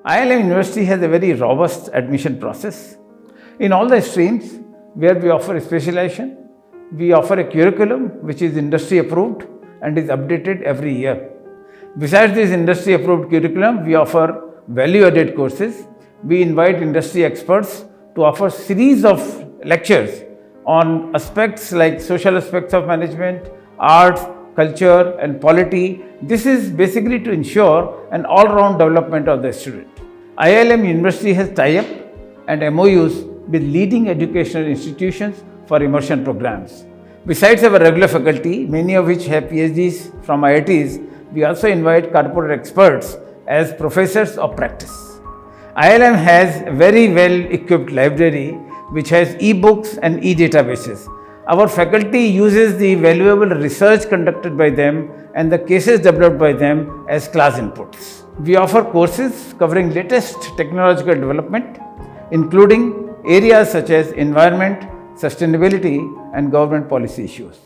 IILM University has a very robust admission process. In all the streams where we offer a specialization, we offer a curriculum which is industry approved and is updated every year. Besides this industry approved curriculum, we offer value added courses. We invite industry experts to offer series of lectures on aspects like social aspects of management, arts, culture and polity. This is basically to ensure an all-round development of the student. IILM University has tie-up and MOUs with leading educational institutions for immersion programs. Besides our regular faculty, many of which have PhDs from IITs, we also invite corporate experts as professors of practice. IILM has a very well-equipped library which has e-books and e-databases. Our faculty uses the valuable research conducted by them and the cases developed by them as class inputs. We offer courses covering latest technological development, including areas such as environment, sustainability, and government policy issues.